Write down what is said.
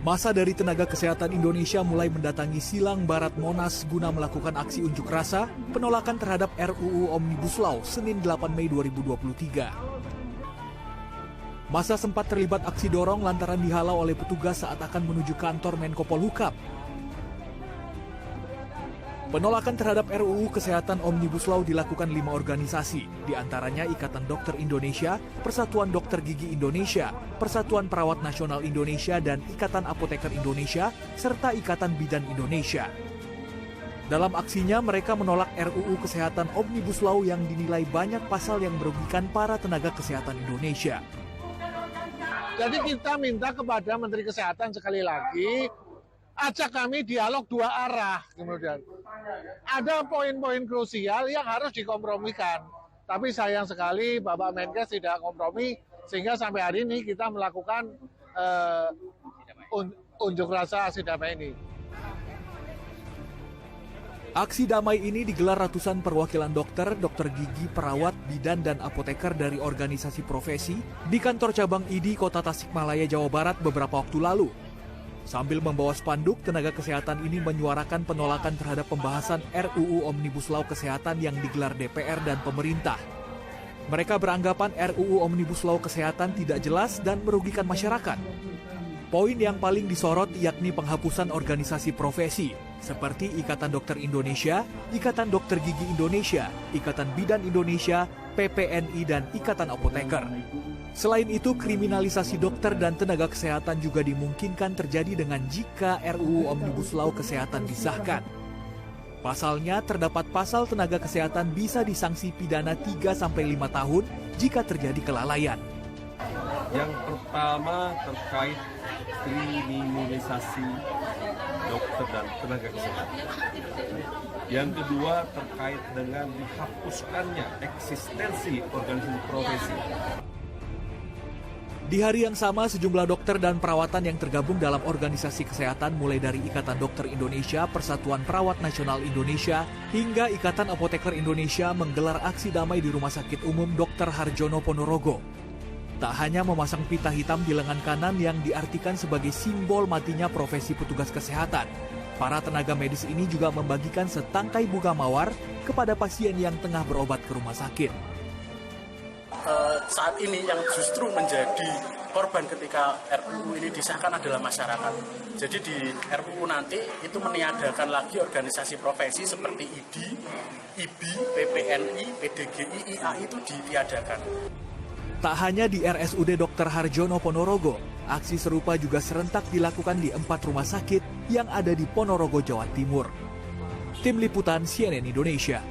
Masa dari tenaga kesehatan Indonesia mulai mendatangi Silang Barat Monas guna melakukan aksi unjuk rasa penolakan terhadap RUU Omnibus Law Senin 8 Mei 2023. Masa sempat terlibat aksi dorong lantaran dihalau oleh petugas saat akan menuju kantor Menko Polhukam. Penolakan terhadap RUU Kesehatan Omnibus Law dilakukan 5 organisasi, diantaranya Ikatan Dokter Indonesia, Persatuan Dokter Gigi Indonesia, Persatuan Perawat Nasional Indonesia, dan Ikatan Apoteker Indonesia, serta Ikatan Bidan Indonesia. Dalam aksinya, mereka menolak RUU Kesehatan Omnibus Law yang dinilai banyak pasal yang merugikan para tenaga kesehatan Indonesia. Jadi kita minta kepada Menteri Kesehatan sekali lagi, ajak kami dialog 2 arah. Kemudian ada poin-poin krusial yang harus dikompromikan. Tapi sayang sekali Bapak Menkes tidak kompromi, sehingga sampai hari ini kita melakukan unjuk rasa aksi damai ini. Aksi damai ini digelar ratusan perwakilan dokter, dokter gigi, perawat, bidan, dan apoteker dari organisasi profesi di kantor cabang ID Kota Tasikmalaya, Jawa Barat beberapa waktu lalu. Sambil membawa spanduk, tenaga kesehatan ini menyuarakan penolakan terhadap pembahasan RUU Omnibus Law Kesehatan yang digelar DPR dan pemerintah. Mereka beranggapan RUU Omnibus Law Kesehatan tidak jelas dan merugikan masyarakat. Poin yang paling disorot yakni penghapusan organisasi profesi, seperti Ikatan Dokter Indonesia, Ikatan Dokter Gigi Indonesia, Ikatan Bidan Indonesia, PPNI, dan Ikatan Apoteker. Selain itu, kriminalisasi dokter dan tenaga kesehatan juga dimungkinkan terjadi dengan jika RUU Omnibus Law Kesehatan disahkan. Pasalnya, terdapat pasal tenaga kesehatan bisa disanksi pidana 3-5 tahun jika terjadi kelalaian. Yang pertama terkait kriminalisasi dokter dan tenaga kesehatan. Yang kedua terkait dengan dihapuskannya eksistensi organisasi profesi. Di hari yang sama, sejumlah dokter dan perawatan yang tergabung dalam organisasi kesehatan mulai dari Ikatan Dokter Indonesia, Persatuan Perawat Nasional Indonesia, hingga Ikatan Apoteker Indonesia menggelar aksi damai di Rumah Sakit Umum Dr. Harjono Ponorogo. Tak hanya memasang pita hitam di lengan kanan yang diartikan sebagai simbol matinya profesi petugas kesehatan, para tenaga medis ini juga membagikan setangkai bunga mawar kepada pasien yang tengah berobat ke rumah sakit. Saat ini yang justru menjadi korban ketika RUU ini disahkan adalah masyarakat. Jadi di RUU nanti itu meniadakan lagi organisasi profesi seperti ID, IBI, PPNI, PDGI, IAI itu ditiadakan. Tak hanya di RSUD Dr. Harjono Ponorogo, aksi serupa juga serentak dilakukan di 4 rumah sakit yang ada di Ponorogo, Jawa Timur. Tim Liputan CNN Indonesia.